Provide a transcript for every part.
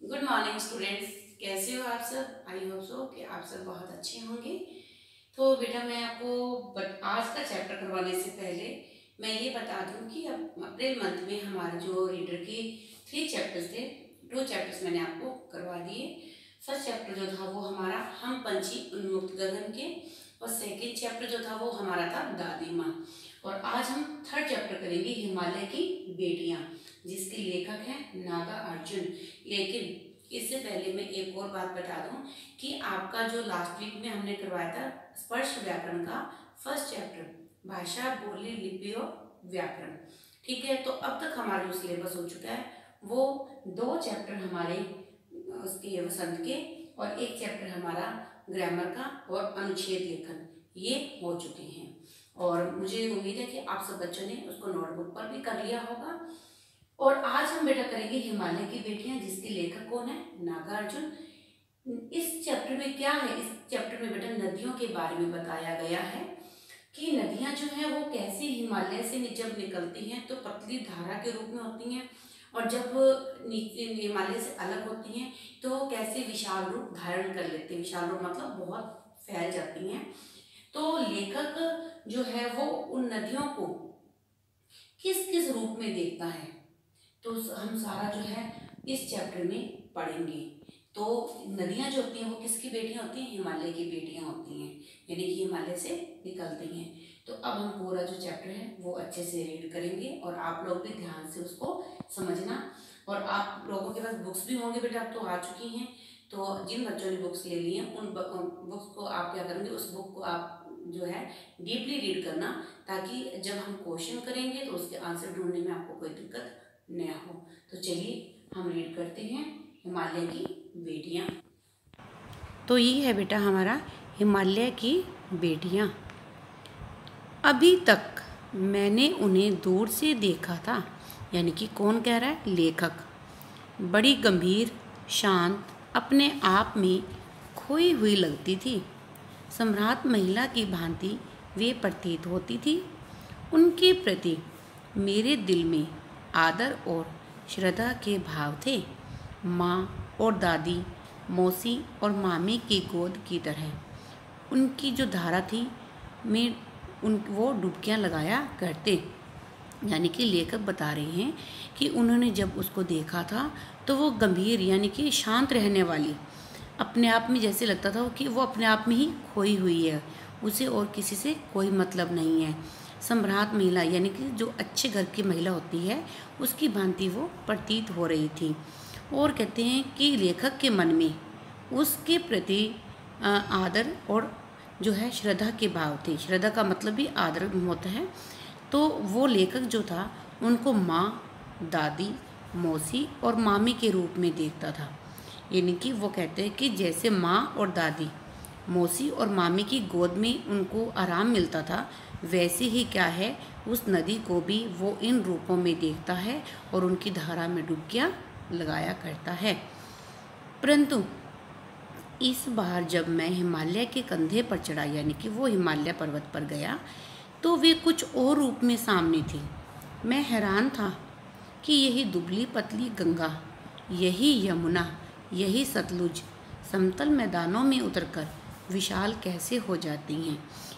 Good morning students, कैसे हो आप सब। आई होप सो कि आप सब बहुत अच्छे होंगे। तो बेटा मैं आपको आज का चैप्टर करवाने से पहले मैं ये बता दूं कि अब अप्रैल मंथ में हमारे जो रीडर के 3 चैप्टर्स थे, 2 चैप्टर्स मैंने आपको करवा दिए। फर्स्ट चैप्टर जो था वो हमारा हम पंछी उन्मुक्त गगन के, और सेकेंड चैप्टर जो था वो हमारा था दादी माँ। और आज हम थर्ड चैप्टर करेंगे हिमालय की बेटियां, जिसके लेखक हैं नागा अर्जुन। लेकिन इससे पहले मैं एक और बात बता दूं कि आपका जो लास्ट वीक में हमने करवाया था स्पर्श व्याकरण का फर्स्ट चैप्टर, भाषा बोली लिपि और व्याकरण, ठीक है। तो अब तक हमारा जो सिलेबस हो चुका है वो 2 चैप्टर हमारे उसके वसंत के, और 1 चैप्टर हमारा ग्रामर का और अनुच्छेद लेखन, ये हो चुके हैं। और मुझे उम्मीद है कि आप सब बच्चों ने उसको नोटबुक पर भी कर लिया होगा। और आज हम बेटा करेंगे हिमालय की बेटियां, जिसके लेखक कौन है, नागार्जुन। इस चैप्टर में क्या है, इस चैप्टर में बेटा नदियों के बारे में बताया गया है कि नदियां जो है वो कैसे हिमालय से जब निकलती हैं तो पतली धारा के रूप में होती हैं, और जब नीचे हिमालय से अलग होती हैं तो कैसे विशाल रूप धारण कर लेती हैं। विशाल रूप मतलब बहुत फैल जाती हैं। तो लेखक जो है वो उन नदियों को किस किस रूप में देखता है, तो हम सारा जो है इस चैप्टर में पढ़ेंगे। तो नदियां जो होती हैं वो किसकी बेटियां होती हैं, हिमालय की बेटियां होती हैं, यानी कि हिमालय से निकलती हैं। तो अब हम पूरा जो चैप्टर है वो अच्छे से रीड करेंगे, और आप लोग भी ध्यान से उसको समझना। और आप लोगों के पास बुक्स भी होंगे बेटा, अब तो आ चुकी हैं। तो जिन बच्चों ने बुक्स ले ली हैं उन बुक्स को आप क्या करेंगे, उस बुक को आप जो है डीपली रीड करना, ताकि जब हम क्वेश्चन करेंगे तो उसके आंसर ढूंढने में आपको कोई दिक्कत नया हो। तो चलिए हम रीड करते हैं हिमालय की बेटियां। तो ये है बेटा हमारा हिमालय की बेटियां। अभी तक मैंने उन्हें दूर से देखा था, यानी कि कौन कह रहा है, लेखक। बड़ी गंभीर, शांत, अपने आप में खोई हुई लगती थी। सम्राट महिला की भांति वे प्रतीत होती थी। उनके प्रति मेरे दिल में आदर और श्रद्धा के भाव थे। माँ और दादी, मौसी और मामी की गोद की तरह उनकी जो धारा थी में वो डुबकियाँ लगाया करते। यानी कि लेखक बता रहे हैं कि उन्होंने जब उसको देखा था तो वो गंभीर यानी कि शांत रहने वाली, अपने आप में जैसे लगता था कि वो अपने आप में ही खोई हुई है, उसे और किसी से कोई मतलब नहीं है। सम्राट महिला यानी कि जो अच्छे घर की महिला होती है उसकी भांति वो प्रतीत हो रही थी। और कहते हैं कि लेखक के मन में उसके प्रति आदर और जो है श्रद्धा के भाव थे। श्रद्धा का मतलब भी आदर होता है। तो वो लेखक जो था उनको माँ, दादी, मौसी और मामी के रूप में देखता था। यानी कि वो कहते हैं कि जैसे माँ और दादी, मौसी और मामी की गोद में उनको आराम मिलता था, वैसे ही क्या है उस नदी को भी वो इन रूपों में देखता है और उनकी धारा में डुबकियाँ लगाया करता है। परंतु इस बार जब मैं हिमालय के कंधे पर चढ़ा, यानी कि वो हिमालय पर्वत पर गया, तो वे कुछ और रूप में सामने थी। मैं हैरान था कि यही दुबली पतली गंगा, यही यमुना, यही सतलुज समतल मैदानों में उतरकर विशाल कैसे हो जाती हैं।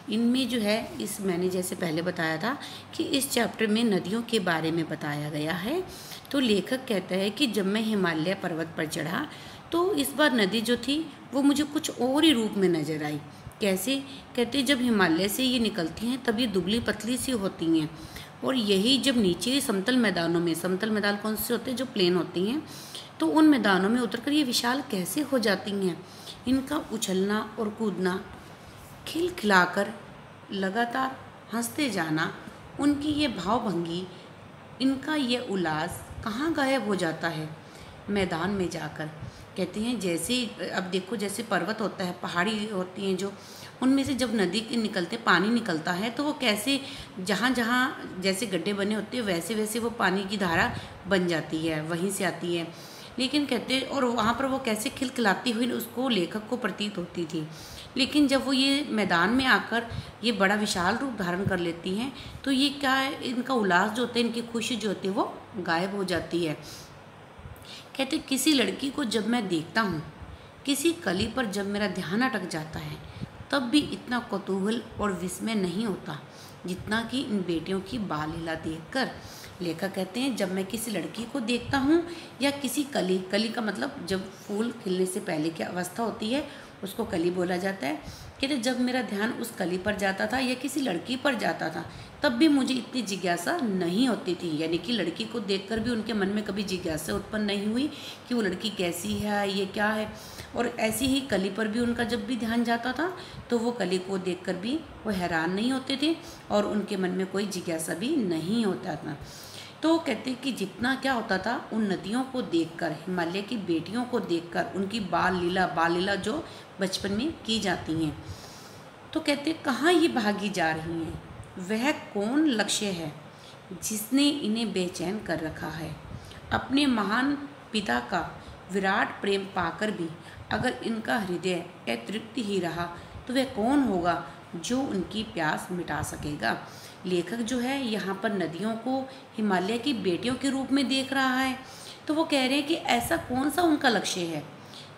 इनमें जो है इस मैंने जैसे पहले बताया था कि इस चैप्टर में नदियों के बारे में बताया गया है। तो लेखक कहता है कि जब मैं हिमालय पर्वत पर चढ़ा तो इस बार नदी जो थी वो मुझे कुछ और ही रूप में नज़र आई। कैसे, कहते जब हिमालय से ये निकलती हैं तब ये दुबली पतली सी होती हैं, और यही जब नीचे समतल मैदानों में, समतल मैदान कौन से होते हैं, जो प्लेन होती हैं, तो उन मैदानों में उतरकर ये विशाल कैसे हो जाती हैं। इनका उछलना और कूदना, खिलखिलाकर लगातार हंसते जाना, उनकी ये भावभंगी, इनका ये उल्लास कहाँ गायब हो जाता है मैदान में जाकर। कहते हैं जैसे अब देखो जैसे पर्वत होता है, पहाड़ी होती हैं जो, उनमें से जब नदी के निकलते पानी निकलता है तो वो कैसे जहाँ जहाँ जैसे गड्ढे बने होते हैं वैसे वैसे वो पानी की धारा बन जाती है, वहीं से आती है। लेकिन कहते और वहाँ पर वो कैसे खिलखिलाती हुई उसको लेखक को प्रतीत होती थी। लेकिन जब वो ये मैदान में आकर ये बड़ा विशाल रूप धारण कर लेती हैं तो ये क्या है, इनका उल्लास जो होता है, इनकी खुशी जो होती है वो गायब हो जाती है। कहते किसी लड़की को जब मैं देखता हूँ, किसी कली पर जब मेरा ध्यान अटक जाता है, तब भी इतना कौतूहल और विस्मय नहीं होता जितना कि इन बेटियों की बाल लीला देखकर। लेखक कहते हैं जब मैं किसी लड़की को देखता हूँ या किसी कली, कली का मतलब जब फूल खिलने से पहले की अवस्था होती है उसको कली बोला जाता है। कहते जब मेरा ध्यान उस कली पर जाता था या किसी लड़की पर जाता था तब भी मुझे इतनी जिज्ञासा नहीं होती थी, यानी कि लड़की को देखकर भी उनके मन में कभी जिज्ञासा उत्पन्न नहीं हुई कि वो लड़की कैसी है, ये क्या है। और ऐसी ही कली पर भी उनका जब भी ध्यान जाता था तो वो कली को देखकर भी वो हैरान नहीं होते थे और उनके मन में कोई जिज्ञासा भी नहीं होता था। तो कहते कि जितना क्या होता था उन नदियों को देखकर, हिमालय की बेटियों को देखकर, उनकी बाल लीला जो बचपन में की जाती हैं, तो कहते कहाँ ये भागी जा रही हैं, वह कौन लक्ष्य है जिसने इन्हें बेचैन कर रखा है। अपने महान पिता का विराट प्रेम पाकर भी अगर इनका हृदय अतृप्त ही रहा तो वह कौन होगा जो उनकी प्यास मिटा सकेगा। लेखक जो है यहाँ पर नदियों को हिमालय की बेटियों के रूप में देख रहा है। तो वो कह रहे हैं कि ऐसा कौन सा उनका लक्ष्य है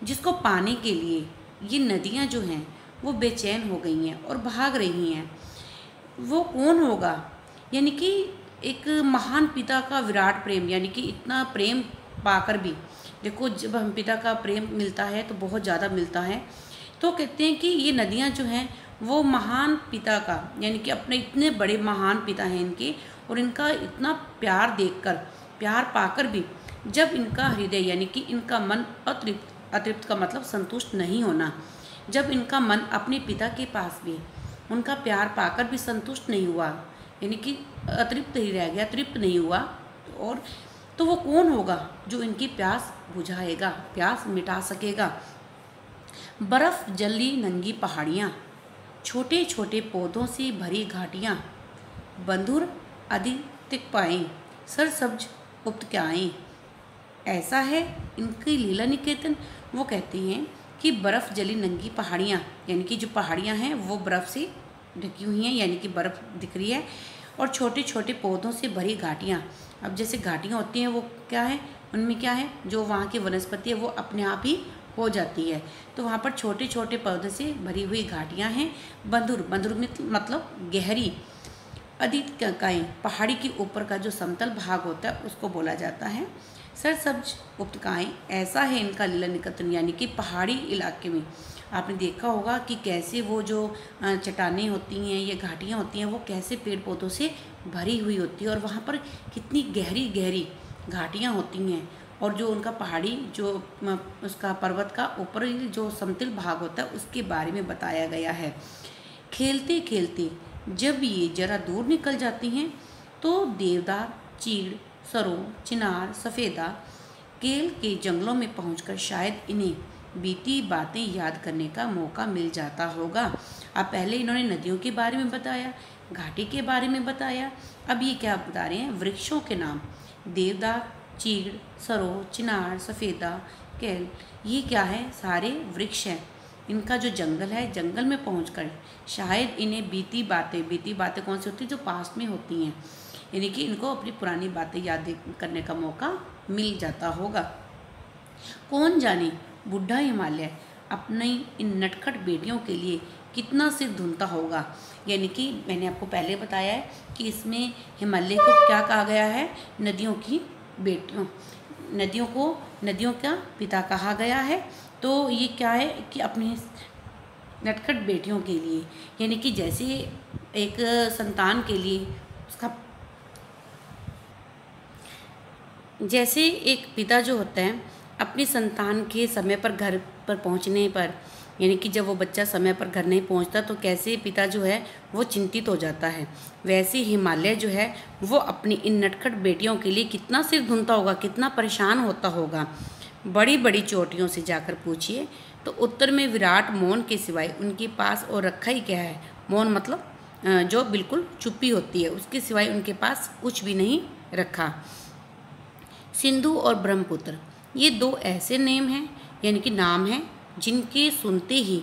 जिसको पाने के लिए ये नदियाँ जो हैं वो बेचैन हो गई हैं और भाग रही हैं। वो कौन होगा, यानी कि एक महान पिता का विराट प्रेम, यानी कि इतना प्रेम पाकर भी, देखो जब हम पिता का प्रेम मिलता है तो बहुत ज़्यादा मिलता है। तो कहते हैं कि ये नदियाँ जो हैं वो महान पिता का, यानी कि अपने इतने बड़े महान पिता हैं इनके, और इनका इतना प्यार देखकर, प्यार पाकर भी जब इनका हृदय, यानी कि इनका मन अतृप्त का मतलब संतुष्ट नहीं होना, जब इनका मन अपने पिता के पास भी उनका प्यार पाकर भी संतुष्ट नहीं हुआ, यानी कि अतृप्त ही रह गया, तृप्त नहीं हुआ, और तो वो कौन होगा जो इनकी प्यास बुझाएगा, प्यास मिटा सकेगा। बर्फ़ जली नंगी पहाड़ियाँ, छोटे छोटे पौधों से भरी घाटियाँ, बंधुर अधिक पाएँ, सरसब्ज उपत्यकाएँ, ऐसा है इनकी लीला निकेतन। वो कहते हैं कि बर्फ़ जली नंगी पहाड़ियाँ, यानी कि जो पहाड़ियाँ हैं वो बर्फ़ से ढकी हुई हैं, यानी कि बर्फ़ दिख रही है, और छोटे छोटे पौधों से भरी घाटियाँ। अब जैसे घाटियाँ होती हैं वो क्या है, उनमें क्या है, जो वहाँ की वनस्पति है वो अपने आप ही हो जाती है, तो वहाँ पर छोटे छोटे पौधों से भरी हुई घाटियाँ हैं। बंधुर मतलब गहरी, अधिकाएँ, पहाड़ी के ऊपर का जो समतल भाग होता है उसको बोला जाता है। सरसब्ज उपत्यकाएँ, ऐसा है इनका लीला निकेतन, यानी कि पहाड़ी इलाके में आपने देखा होगा कि कैसे वो जो चट्टानें होती हैं, ये घाटियाँ होती हैं, वो कैसे पेड़ पौधों से भरी हुई होती है, और वहाँ पर कितनी गहरी गहरी घाटियाँ होती हैं, और जो उनका पहाड़ी जो उसका पर्वत का ऊपर जो समतल भाग होता है उसके बारे में बताया गया है। खेलते खेलते जब ये जरा दूर निकल जाती हैं तो देवदार, चीड़, सरो, चिनार, सफ़ेदा, केल के जंगलों में पहुंचकर शायद इन्हें बीती बातें याद करने का मौका मिल जाता होगा। अब पहले इन्होंने नदियों के बारे में बताया, घाटी के बारे में बताया, अब ये क्या बता रहे हैं, वृक्षों के नाम, देवदार, चीड़, सरो, चिनार, सफ़ेदा, केल, ये क्या है, सारे वृक्ष हैं। इनका जो जंगल है, जंगल में पहुंचकर शायद इन्हें बीती बातें कौन सी होती हैं, जो पास्ट में होती हैं, यानी कि इनको अपनी पुरानी बातें याद करने का मौका मिल जाता होगा। कौन जाने बुढ़ा हिमालय अपनी इन नटखट बेटियों के लिए कितना सिर धुनता होगा। यानी कि मैंने आपको पहले बताया है कि इसमें हिमालय को क्या कहा गया है, नदियों की बेटियों, नदियों का पिता कहा गया है। तो ये क्या है कि अपनी नटखट बेटियों के लिए, यानी कि जैसे एक संतान के लिए उसका, जैसे एक पिता जो होता है अपनी संतान के समय पर घर पर पहुंचने पर, यानी कि जब वो बच्चा समय पर घर नहीं पहुंचता तो कैसे पिता जो है वो चिंतित हो जाता है, वैसे हिमालय जो है वो अपनी इन नटखट बेटियों के लिए कितना सिर धुनता होगा, कितना परेशान होता होगा। बड़ी बड़ी चोटियों से जाकर पूछिए तो उत्तर में विराट मौन के सिवाय उनके पास और रखा ही क्या है। मौन मतलब जो बिल्कुल चुप्पी होती है, उसके सिवाय उनके पास कुछ भी नहीं रखा। सिंधु और ब्रह्मपुत्र, ये दो ऐसे नेम हैं, यानी कि नाम हैं, जिनके सुनते ही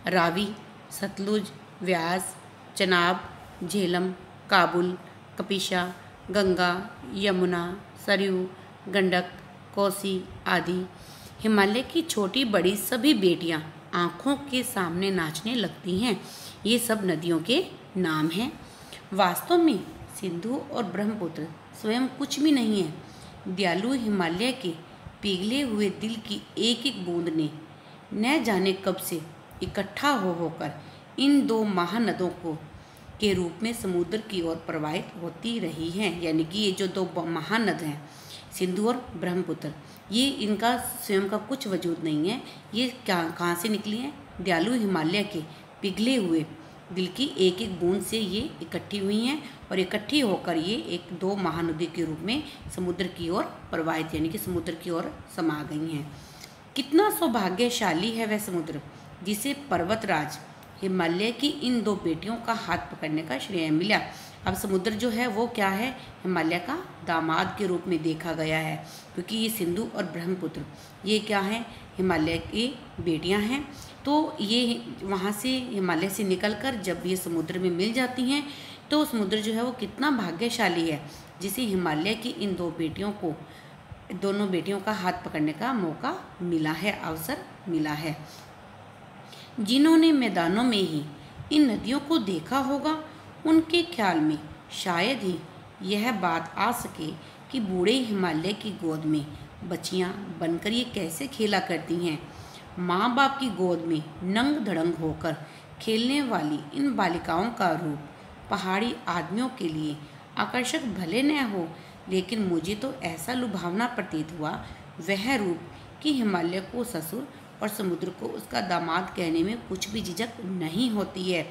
रावी, सतलुज, व्यास, चनाब, झेलम, काबुल, कपिशा, गंगा, यमुना, सरयू, गंडक, कोसी आदि हिमालय की छोटी बड़ी सभी बेटियां आँखों के सामने नाचने लगती हैं। ये सब नदियों के नाम हैं। वास्तव में सिंधु और ब्रह्मपुत्र स्वयं कुछ भी नहीं है। दयालु हिमालय के पिघले हुए दिल की एक एक बूंद ने न जाने कब से इकट्ठा होकर इन दो महानदों को के रूप में समुद्र की ओर प्रवाहित होती रही हैं। यानी कि ये जो दो महानद हैं, सिंधु और ब्रह्मपुत्र, ये इनका स्वयं का कुछ वजूद नहीं है। ये कहाँ से निकली हैं? दयालु हिमालय के पिघले हुए दिल की एक एक बूंद से ये इकट्ठी हुई हैं और इकट्ठी होकर ये एक दो महानदी के रूप में समुद्र की ओर प्रवाहित, यानी कि समुद्र की ओर समा गई हैं। कितना सौभाग्यशाली है वह समुद्र जिसे पर्वतराज हिमालय की इन दो बेटियों का हाथ पकड़ने का श्रेय मिला। अब समुद्र जो है वो क्या है? हिमालय का दामाद के रूप में देखा गया है, क्योंकि ये सिंधु और ब्रह्मपुत्र ये क्या है? हिमालय की बेटियां हैं। तो ये वहाँ से हिमालय से निकलकर जब ये समुद्र में मिल जाती हैं तो समुद्र जो है वो कितना भाग्यशाली है जिसे हिमालय की इन दोनों बेटियों का हाथ पकड़ने का मौका मिला है, अवसर मिला है। जिन्होंने मैदानों में ही इन नदियों को देखा होगा उनके ख्याल में शायद ही यह बात आ सके कि बूढ़े हिमालय की गोद में बच्चियां बनकर ये कैसे खेला करती हैं। माँ बाप की गोद में नंग धड़ंग होकर खेलने वाली इन बालिकाओं का रूप पहाड़ी आदमियों के लिए आकर्षक भले न हो, लेकिन मुझे तो ऐसा लुभावना प्रतीत हुआ वह रूप कि हिमालय को ससुर और समुद्र को उसका दामाद कहने में कुछ भी झिझक नहीं होती है।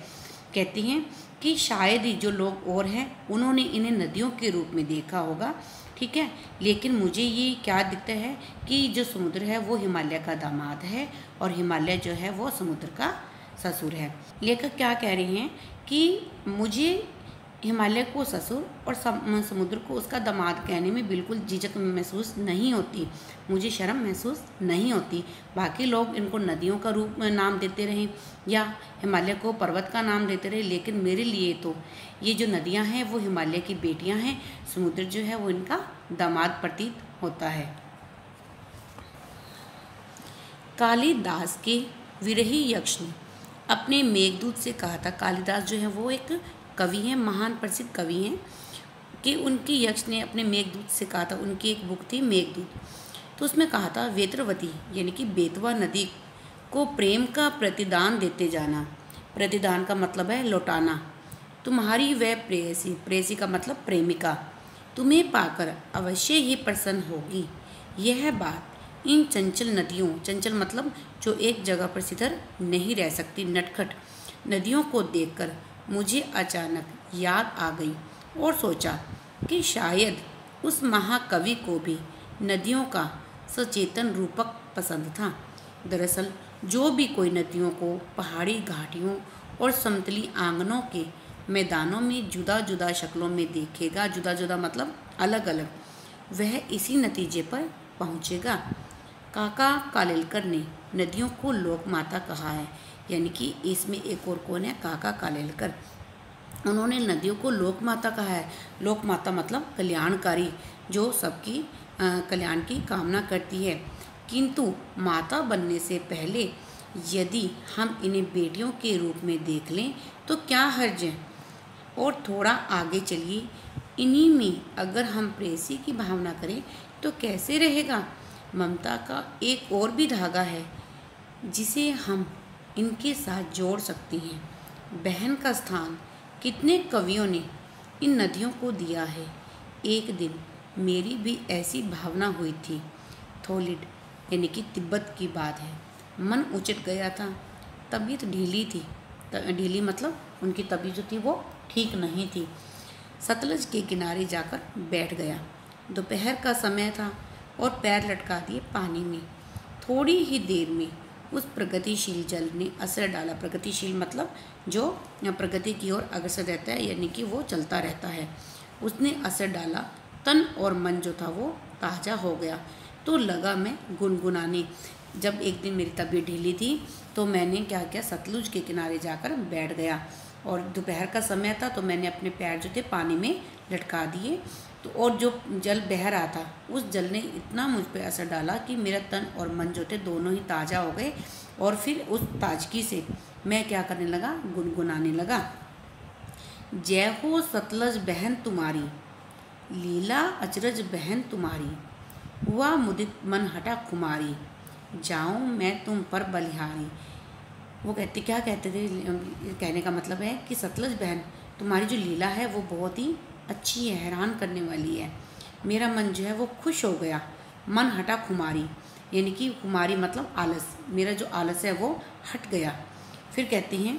कहती हैं कि शायद ही जो लोग और हैं उन्होंने इन्हें नदियों के रूप में देखा होगा, ठीक है, लेकिन मुझे ये क्या दिखता है कि जो समुद्र है वो हिमालय का दामाद है और हिमालय जो है वो समुद्र का ससुर है। लेखक क्या कह रहे हैं कि मुझे हिमालय को ससुर और समुद्र को उसका दामाद कहने में बिल्कुल झिझक महसूस नहीं होती, मुझे शर्म महसूस नहीं होती। बाकी लोग इनको नदियों का रूप में नाम देते रहें या हिमालय को पर्वत का नाम देते रहे, लेकिन मेरे लिए तो ये जो नदियां हैं वो हिमालय की बेटियां हैं, समुद्र जो है वो इनका दामाद प्रतीत होता है। कालिदास के विरही यक्ष ने अपने मेघदूत से कहा था, कालिदास जो है वो एक कवि हैं, महान प्रसिद्ध कवि हैं, कि उनकी यक्ष ने अपने मेघदूत से कहा था, उनकी एक बुक थी मेघदूत, तो उसमें कहा था वेत्रवती यानी कि बेतवा नदी को प्रेम का प्रतिदान देते जाना। प्रतिदान का मतलब है लौटाना। तुम्हारी वह प्रेयसी, प्रेयसी का मतलब प्रेमिका, तुम्हें पाकर अवश्य ही प्रसन्न होगी। यह बात इन चंचल नदियों, चंचल मतलब जो एक जगह पर स्थिर नहीं रह सकती, नटखट नदियों को देखकर मुझे अचानक याद आ गई और सोचा कि शायद उस महाकवि को भी नदियों का सचेतन रूपक पसंद था। दरअसल जो भी कोई नदियों को पहाड़ी घाटियों और समतली आंगनों के मैदानों में जुदा जुदा शक्लों में देखेगा, जुदा जुदा मतलब अलग अलग, वह इसी नतीजे पर पहुँचेगा। काका कालेलकर ने नदियों को लोक माता कहा है, यानी कि इसमें एक और कौन है? काका कालेलकर। उन्होंने नदियों को लोक माता कहा है। लोक माता मतलब कल्याणकारी, जो सबकी कल्याण की कामना करती है। किंतु माता बनने से पहले यदि हम इन्हें बेटियों के रूप में देख लें तो क्या हर्ज है? और थोड़ा आगे चलिए, इन्हीं में अगर हम प्रेयसी की भावना करें तो कैसे रहेगा? ममता का एक और भी धागा है जिसे हम इनके साथ जोड़ सकते हैं। बहन का स्थान कितने कवियों ने इन नदियों को दिया है। एक दिन मेरी भी ऐसी भावना हुई थी। थोलिड यानी कि तिब्बत की बात है। मन उचट गया था, तबीयत ढीली थी, ढीली मतलब उनकी तबीयत जो थी वो ठीक नहीं थी। सतलज के किनारे जाकर बैठ गया। दोपहर का समय था और पैर लटका दिए पानी में। थोड़ी ही देर में उस प्रगतिशील जल ने असर डाला। प्रगतिशील मतलब जो प्रगति की ओर अग्रसर रहता है, यानी कि वो चलता रहता है। उसने असर डाला, तन और मन जो था वो ताज़ा हो गया। तो लगा मैं गुनगुनाने। जब एक दिन मेरी तबीयत ढीली थी तो मैंने क्या किया, सतलुज के किनारे जाकर बैठ गया और दोपहर का समय था तो मैंने अपने पैर जो थे पानी में लटका दिए। तो तो और जो जल बह रहा था उस जल ने इतना मुझ पे असर डाला कि मेरा तन और मन जो थे दोनों ही ताज़ा हो गए। और फिर उस ताजगी से मैं क्या करने लगा, गुनगुनाने लगा। जय हो सतलज बहन तुम्हारी, लीला अचरज बहन तुम्हारी, हुआ मुदित मन हटा खुमारी, जाऊं मैं तुम पर बलिहारी। वो कहते क्या कहते थे, कहने का मतलब है कि सतलज बहन तुम्हारी जो लीला है वो बहुत ही अच्छी है, हैरान करने वाली है। मेरा मन जो है वो खुश हो गया। मन हटा खुमारी, यानी कि खुमारी मतलब आलस, मेरा जो आलस है वो हट गया। फिर कहते हैं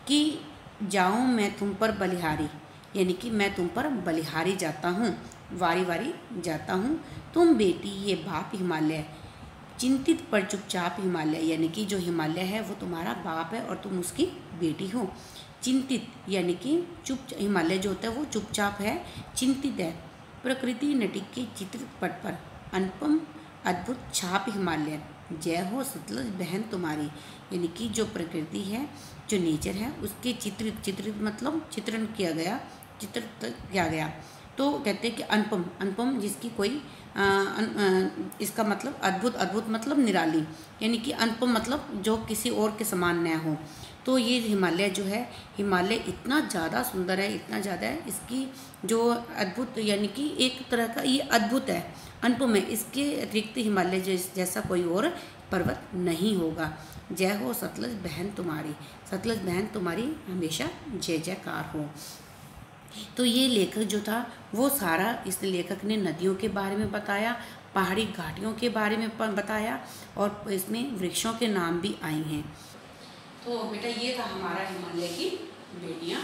कि जाऊं मैं तुम पर बलिहारी, यानी कि मैं तुम पर बलिहारी जाता हूँ, वारी वारी जाता हूँ। तुम बेटी ये बाप हिमालय, चिंतित पर चुपचाप हिमालय, यानी कि जो हिमालय है वो तुम्हारा बाप है और तुम उसकी बेटी हो। चिंतित यानी कि चुप, हिमालय जो होता है वो चुपचाप है, चिंतित है। प्रकृति नटी के चित्रित पट पर अनुपम अद्भुत छाप हिमालय, जय हो सतलज बहन तुम्हारी, यानी कि जो प्रकृति है, जो नेचर है उसके चित्रित, चित्रित मतलब चित्रण किया गया, चित्रित किया गया। तो कहते हैं कि अनुपम, अनुपम जिसकी कोई इसका मतलब अद्भुत, अद्भुत मतलब निराली, यानी कि अनुपम मतलब जो किसी और के समान न हो। तो ये हिमालय जो है, हिमालय इतना ज़्यादा सुंदर है, इतना ज़्यादा है, इसकी जो अद्भुत यानी कि एक तरह का ये अद्भुत है, अनुपम है, इसके अतिरिक्त हिमालय जैसा कोई और पर्वत नहीं होगा। जय हो सतलज बहन तुम्हारी, सतलज बहन तुम्हारी हमेशा जय जयकार हो। तो ये लेखक जो था वो सारा, इस लेखक ने नदियों के बारे में बताया, पहाड़ी घाटियों के बारे में बताया और इसमें वृक्षों के नाम भी आए हैं। तो बेटा ये था हमारा हिमालय की बेटियाँ,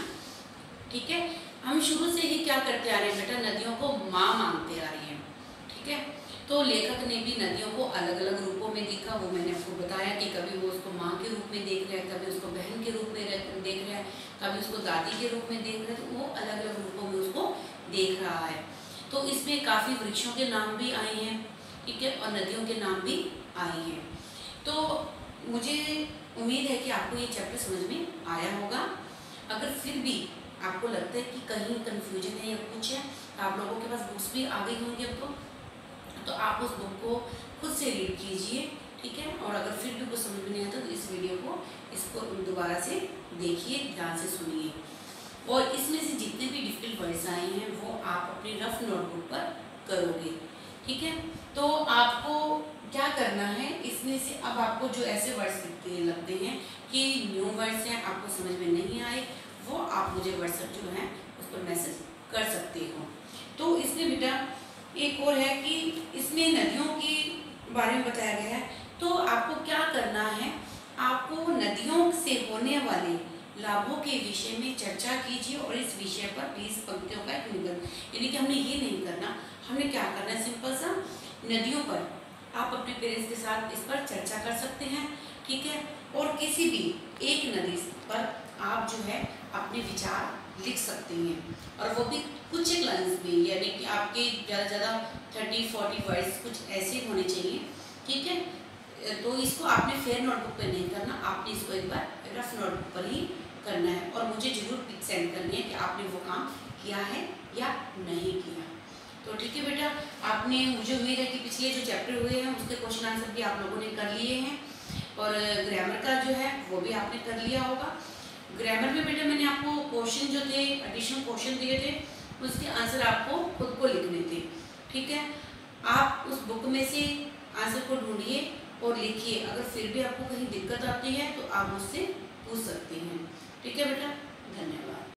ठीक है। हम शुरू से ही क्या करते आ रहे हैं बेटा, नदियों को माँ मानते आ रही हैं, ठीक है। तो लेखक ने भी नदियों को अलग अलग रूपों में देखा, वो मैंने आपको बताया कि कभी वो उसको माँ के रूप में देख रहे हैं, कभी उसको बहन के रूप में देख रहे हैं, कभी उसको दादी के रूप में देख रहे हैं, तो वो अलग अलग रूपों में उसको देख रहा है। तो इसमें काफ़ी वृक्षों के नाम भी आए हैं, ठीक है, और नदियों के नाम भी आए हैं। तो मुझे उम्मीद है कि आपको ये चैप्टर समझ में आया होगा। अगर फिर भी आपको लगता है कि कहीं कन्फ्यूजन है या कुछ है, आप लोगों के पास बुक्स भी आ गई होंगी अब तो आप उस बुक को खुद से रीड कीजिए, ठीक है। और अगर फिर भी कुछ समझ में नहीं आता तो इस वीडियो को, इसको दोबारा से देखिए, ध्यान से सुनिए। और इसमें से जितने भी डिफिकल्ट वर्ड्स आए हैं वो आप अपनी रफ नोटबुक पर करोगे, ठीक है। तो आपको क्या करना है, इसमें से अब आपको जो ऐसे वर्ड्स लगते हैं कि न्यू वर्ड्स हैं, आपको समझ में नहीं आए, वो आप मुझे व्हाट्सएप जो है उस पर मैसेज कर सकते हो। तो इसमें बेटा एक और है कि इसमें नदियों के बारे में बताया गया है। तो आपको क्या करना है, आपको नदियों से होने वाले लाभों के विषय में चर्चा कीजिए और इस विषय पर 20 पंक्तियों का एक निबंध, यानी कि हमने ये नहीं करना, हमने क्या करना है, सिंपल सा नदियों पर आप अपने पेरेंट्स के साथ इस पर चर्चा कर सकते हैं, ठीक है। और किसी भी एक नदी पर आप जो है अपने विचार लिख सकते हैं, और वो भी कुछ एक लाइन्स में, यानी कि आपके ज़्यादा ज़्यादा 30-40 वर्ड्स कुछ ऐसे होने चाहिए, ठीक है। तो इसको आपने फेयर नोटबुक पर नहीं करना, आपने इसको एक बार रफ नोटबुक पर ही करना है और मुझे ज़रूर पिक सेंड करनी है कि आपने वो काम किया है या नहीं किया। तो ठीक है बेटा, आपने, मुझे उम्मीद है कि पिछले जो चैप्टर हुए हैं उसके क्वेश्चन आंसर भी आप लोगों ने कर लिए हैं और ग्रामर का जो है वो भी आपने कर लिया होगा। ग्रामर में बेटा मैंने आपको क्वेश्चन जो थे, एडिशनल क्वेश्चन दिए थे, उसके आंसर आपको खुद को लिखने थे, ठीक है। आप उस बुक में से आंसर को ढूंढिए और लिखिए। अगर फिर भी आपको कहीं दिक्कत आती है तो आप मुझसे पूछ सकते हैं, ठीक है बेटा।